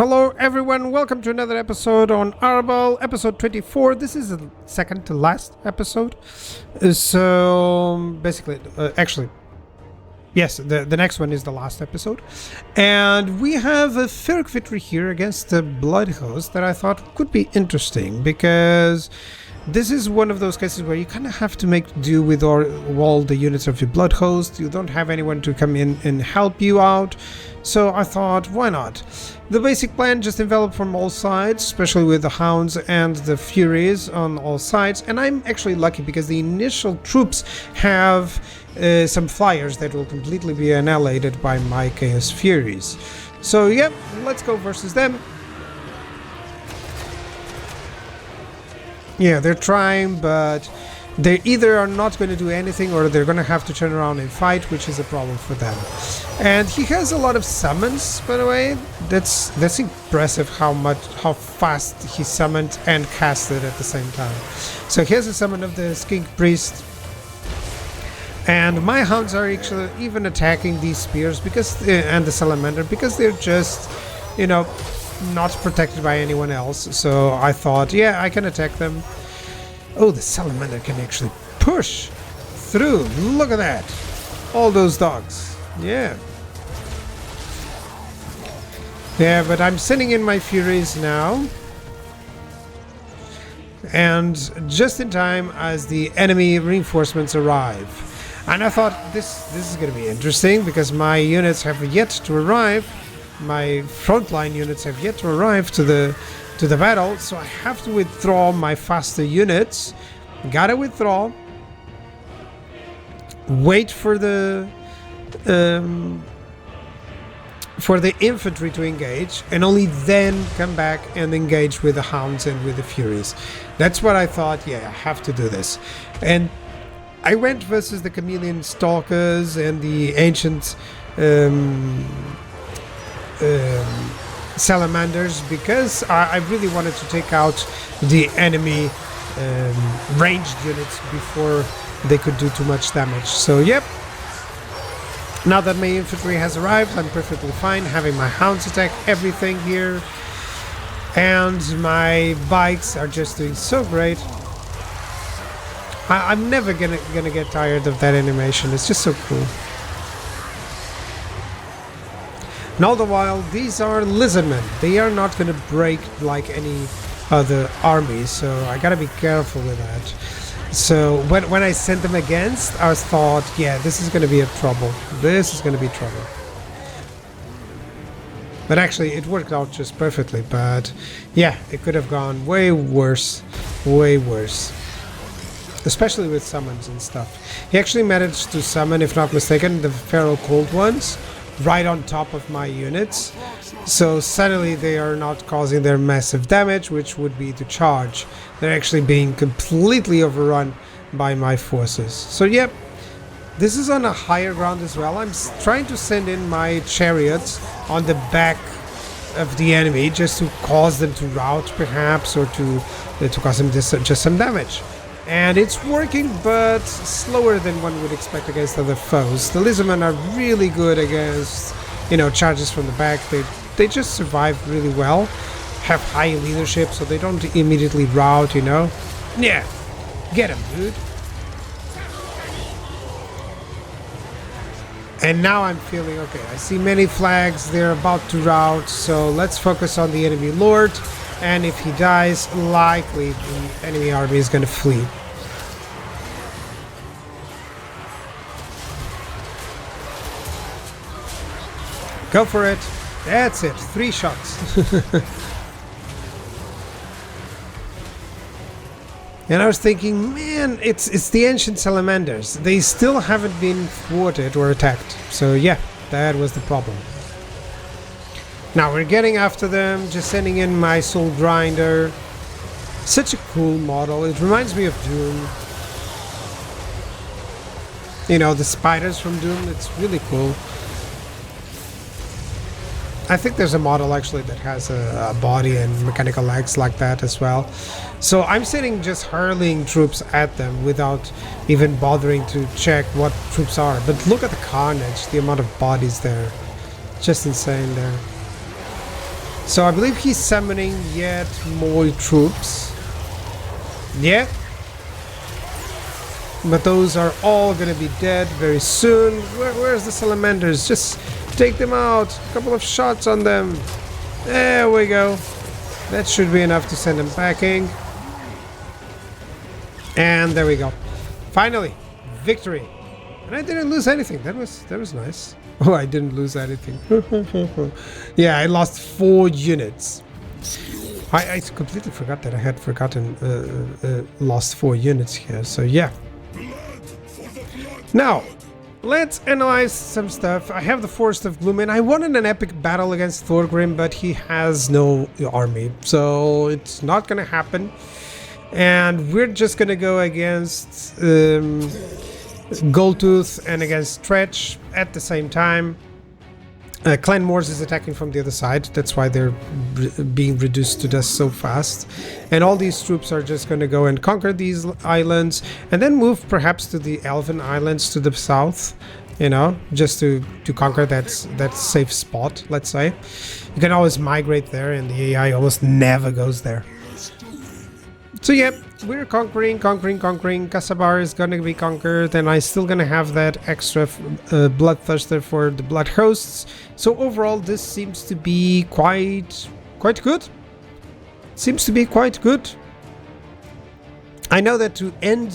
Hello everyone, welcome to another episode on Arbaal, episode 24. This is the second to last episode. So basically, yes, the next one is the last episode. And we have a Ferric victory here against the bloodhost that I thought could be interesting, because this is one of those cases where you kind of have to make do with all the units of your bloodhost. You don't have anyone to come in and help you out. So I thought, why not? The basic plan, just envelop from all sides, especially with the hounds and the furies on all sides. And I'm actually lucky because the initial troops have some flyers that will completely be annihilated by my chaos furies. So yep, let's go versus them. Yeah, they're trying, but they either are not going to do anything or they're going to have to turn around and fight, which is a problem for them. And he has a lot of summons, by the way. That's impressive how fast he summoned and casted at the same time. So he has a summon of the Skink Priest. And my hounds are actually even attacking these spears because and the salamander, because they're just, you know, not protected by anyone else. So I thought, yeah, I can attack them. Oh, the salamander can actually push through. Look at that. All those dogs. Yeah. Yeah, but I'm sending in my furies now. And just in time as the enemy reinforcements arrive. And I thought this is going to be interesting because my units have yet to arrive. My frontline units have yet to arrive to the battle, so I have to withdraw my faster units. Gotta withdraw. Wait for the infantry to engage, and only then come back and engage with the hounds and with the furies. That's what I thought. Yeah, I have to do this. And I went versus the chameleon stalkers and the ancient salamanders because I really wanted to take out the enemy ranged units before they could do too much damage. So yep, now that my infantry has arrived, I'm perfectly fine having my hounds attack everything here, and my bikes are just doing so great. I'm never gonna get tired of that animation. It's just so cool. And all the while, these are Lizardmen. They are not going to break like any other army, so I gotta be careful with that. So when I sent them against, I thought, yeah, this is going to be a trouble. This is going to be trouble. But actually, it worked out just perfectly. But yeah, it could have gone way worse. Way worse. Especially with summons and stuff. He actually managed to summon, if not mistaken, the feral cold ones right on top of my units, so suddenly they are not causing their massive damage, which would be to charge. They're actually being completely overrun by my forces. So yep, this is on a higher ground as well. I'm trying to send in my chariots on the back of the enemy just to cause them to rout perhaps, or to cause them just some damage. And it's working, but slower than one would expect against other foes. The Lizardmen are really good against, you know, charges from the back. They just survive really well, have high leadership, so they don't immediately rout, you know. Yeah, get him, dude. And now I'm feeling okay. I see many flags. They're about to rout, so let's focus on the enemy lord. And if he dies, likely the enemy army is going to flee. Go for it. That's it. 3 shots. And I was thinking, man, it's the ancient salamanders. They still haven't been thwarted or attacked. So yeah, that was the problem. Now we're getting after them, just sending in my soul grinder. Such a cool model. It reminds me of Doom. You know, the spiders from Doom. It's really cool. I think there's a model actually that has a body and mechanical legs like that as well. So I'm sitting just hurling troops at them without even bothering to check what troops are. But look at the carnage, the amount of bodies there. Just insane there. So I believe he's summoning yet more troops. Yeah. But those are all gonna be dead very soon. Where's the salamanders? Just take them out. A couple of shots on them. There we go. That should be enough to send them packing. And there we go. Finally, victory. And I didn't lose anything. That was nice. Oh, I didn't lose anything. Yeah, I lost 4 units. I completely forgot that I had lost 4 units here. So yeah. Now, let's analyze some stuff. I have the Forest of Gloom, and I won in an epic battle against Thorgrim, but he has no army, so it's not gonna happen. And we're just gonna go against Goldtooth and against Stretch at the same time. Clan Moors is attacking from the other side. That's why they're being reduced to dust so fast. And all these troops are just going to go and conquer these islands and then move perhaps to the Elven Islands to the south, you know, just to conquer that safe spot, let's say. You can always migrate there, and the AI almost never goes there. So yeah, we're conquering. Kasabar is gonna be conquered, and I'm still gonna have that extra bloodthirster for the blood hosts. So overall, this seems to be quite good. Seems to be quite good. I know that to end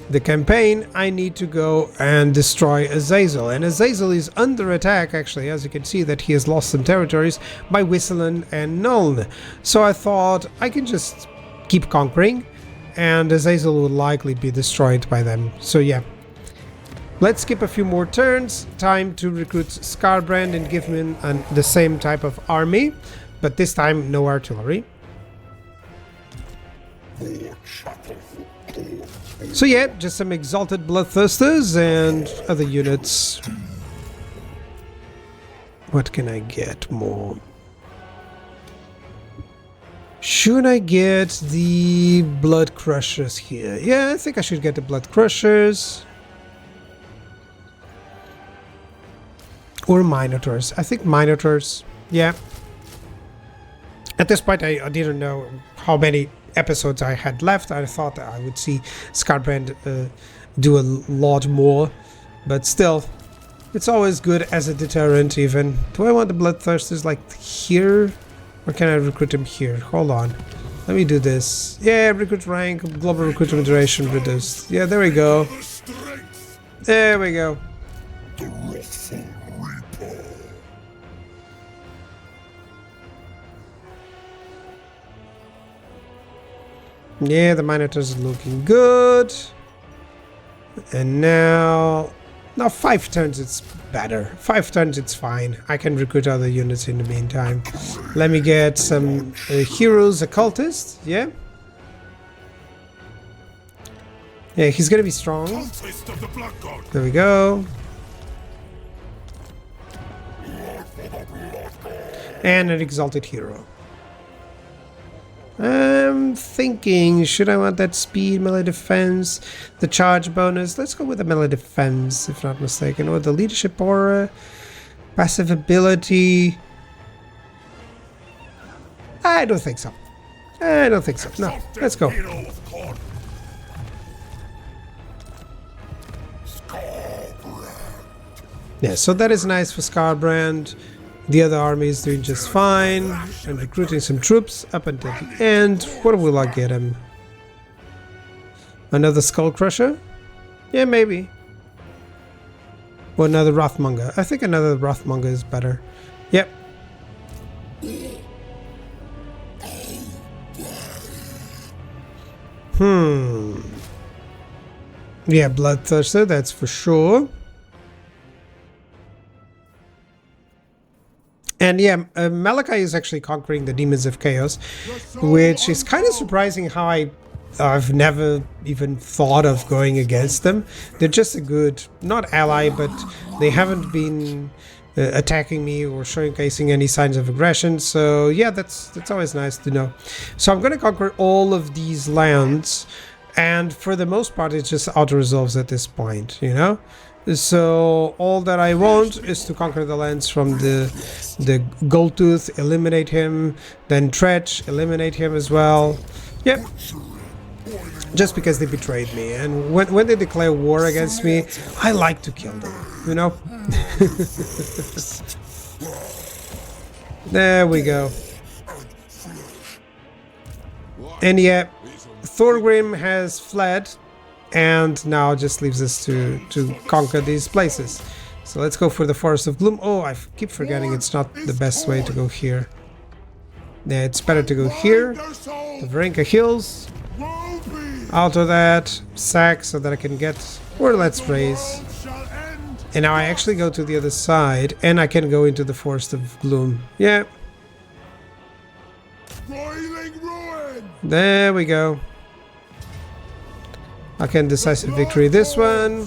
the campaign, I need to go and destroy Azazel, and Azazel is under attack, actually, as you can see that he has lost some territories by Whistleland and Nuln. So I thought I can just keep conquering, and Azazel will likely be destroyed by them. So yeah, let's skip a few more turns. Time to recruit Skarbrand and give him the same type of army, but this time no artillery. So yeah, just some exalted bloodthirsters and other units. What can I get more? Should I get the blood crushers here? Yeah, I think I should get the blood crushers. Or minotaurs. I think minotaurs. Yeah. At this point, I didn't know how many episodes I had left. I thought that I would see Skarbrand do a lot more, but still, it's always good as a deterrent. Even do I want the bloodthirsters like here, or can I recruit him here? Hold on, let me do this. Yeah, recruit rank, global recruitment duration reduced. Yeah, there we go. There we go. Yeah, the Minotaurs is looking good. And now 5 turns it's better. 5 turns it's fine. I can recruit other units in the meantime. Let me get some heroes, occultist. Yeah. Yeah, he's gonna be strong. There we go. And an exalted hero. I'm thinking, should I want that speed, melee defense, the charge bonus? Let's go with the melee defense, if not mistaken. Or the leadership aura, passive ability. I don't think so. I don't think so. No, let's go. Yeah, so that is nice for Skarbrand. The other army is doing just fine. I'm recruiting some troops up until the end. What will I get him? Another Skull Crusher? Yeah, maybe. Or another Wrathmonger. I think another Wrathmonger is better. Yep. Yeah, Bloodthirster, that's for sure. And yeah, Malachi is actually conquering the Demons of Chaos, which is kind of surprising how I've never even thought of going against them. They're just a good, not ally, but they haven't been attacking me or showcasing any signs of aggression. So yeah, that's always nice to know. So I'm going to conquer all of these lands, and for the most part, it just auto-resolves at this point, you know? So all that I want is to conquer the lands from the Goldtooth, eliminate him, then Tretch, eliminate him as well. Yep. Just because they betrayed me, and when they declare war against me, I like to kill them, you know? There we go. And yeah, Thorgrim has fled, and now just leaves us to conquer these places. So let's go for the Forest of Gloom. Oh, I keep forgetting it's not the best way to go here. Yeah, it's better to go here. The Varenka Hills. Out of that, sack so that I can get... Or let's raise. And now I actually go to the other side, and I can go into the Forest of Gloom. Yeah. There we go. I can decisive victory this one.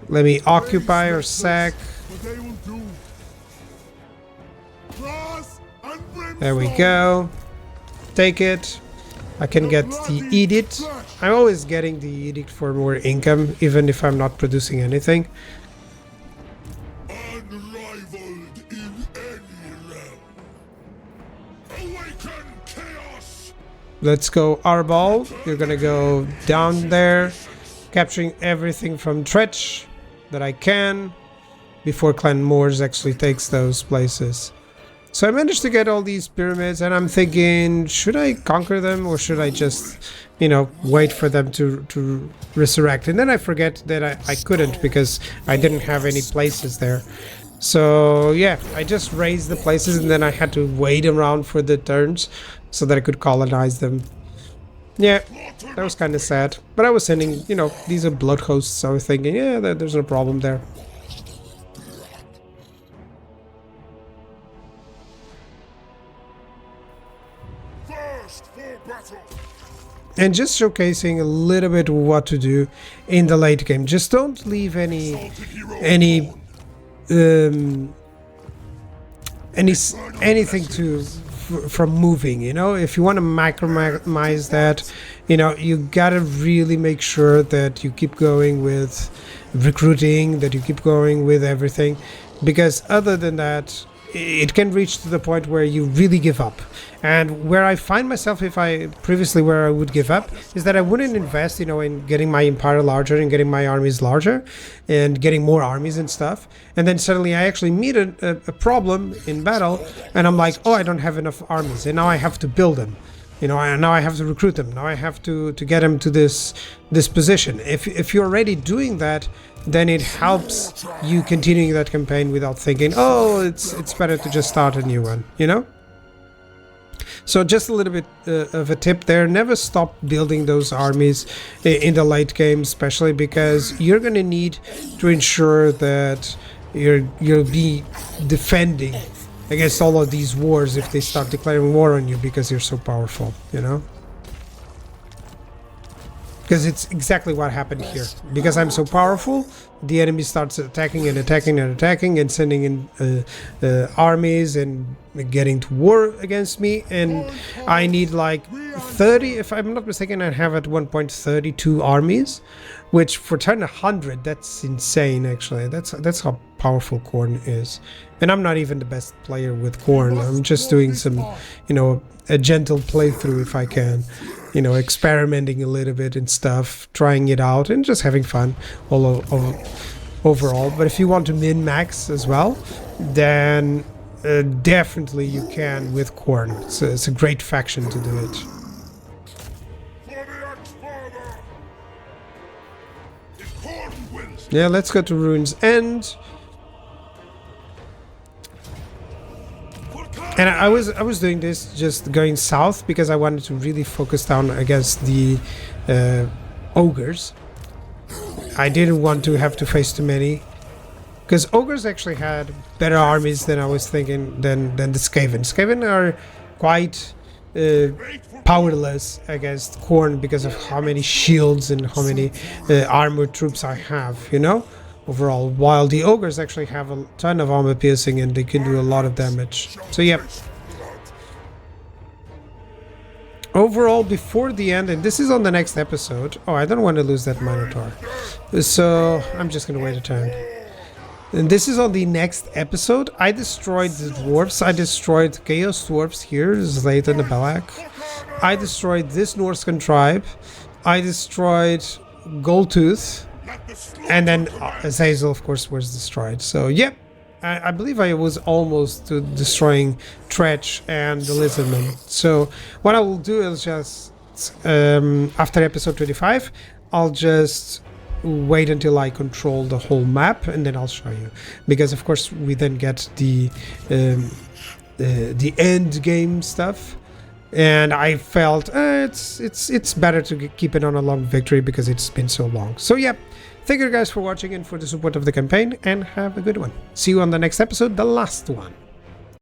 Let me occupy or sack. There we go. Take it. I can get the Edict. I'm always getting the Edict for more income, even if I'm not producing anything. Unrivaled in any realm. Awaken chaos. Let's go Arbaal. You're gonna go down there, capturing everything from Tretch that I can before Clan Moors actually takes those places. So I managed to get all these pyramids, and I'm thinking, should I conquer them or should I just, you know, wait for them to resurrect? And then I forget that I couldn't because I didn't have any places there. So yeah, I just raised the places and then I had to wait around for the turns so that I could colonize them. Yeah, that was kind of sad. But I was sending, you know, these are blood hosts, so I was thinking, yeah, there's no problem there. And just showcasing a little bit what to do in the late game. Just don't leave anything from moving, you know. If you want to maximize that, you know, you gotta really make sure that you keep going with recruiting, that you keep going with everything, because other than that, it can reach to the point where you really give up. And where I find myself, where I would give up, is that I wouldn't invest, you know, in getting my empire larger and getting my armies larger and getting more armies and stuff. And then suddenly I actually meet a problem in battle, and I'm like, oh, I don't have enough armies, and now I have to build them. You know, and now I have to recruit them. Now I have to get them to this position. If you're already doing that, then it helps you continuing that campaign without thinking, oh, it's better to just start a new one, you know? So just a little bit of a tip there. Never stop building those armies in the late game, especially because you're going to need to ensure that you'll be defending against all of these wars if they start declaring war on you because you're so powerful, you know? Because it's exactly what happened here. Because I'm so powerful, the enemy starts attacking and attacking and attacking and sending in armies and getting to war against me. And I need like 30, if I'm not mistaken, I have at one point 32 armies, which for turn 100, that's insane actually. That's how powerful Khorne is. And I'm not even the best player with Khorne. I'm just doing some, you know, a gentle playthrough if I can. You know, experimenting a little bit and stuff, trying it out and just having fun overall. But if you want to min-max as well, then definitely you can with Khorne. It's a great faction to do it. Yeah, let's go to Rune's End. And I was doing this just going south because I wanted to really focus down against the ogres. I didn't want to have to face too many, because ogres actually had better armies than I was thinking than the Skaven. Skaven are quite powerless against Khorne because of how many shields and how many armored troops I have, you know, overall, while the ogres actually have a ton of armor piercing and they can do a lot of damage. So yeah, overall, before the end, and this is on the next episode. Oh, I don't want to lose that Minotaur, so I'm just gonna wait a turn. And this is on the next episode. I destroyed the dwarves. I destroyed Chaos Dwarves here, Zlayton the Belak. I destroyed this Norscan tribe. I destroyed Goldtooth. And then Azazel, of course, was destroyed. So, yep. I believe I was almost to destroying Tretch and the Lizardmen. So what I will do is just, after episode 25, I'll just wait until I control the whole map, and then I'll show you. Because of course we then get the end game stuff, and I felt it's better to keep it on a long victory because it's been so long. So yeah. Thank you guys for watching and for the support of the campaign, and have a good one. See you on the next episode, the last one.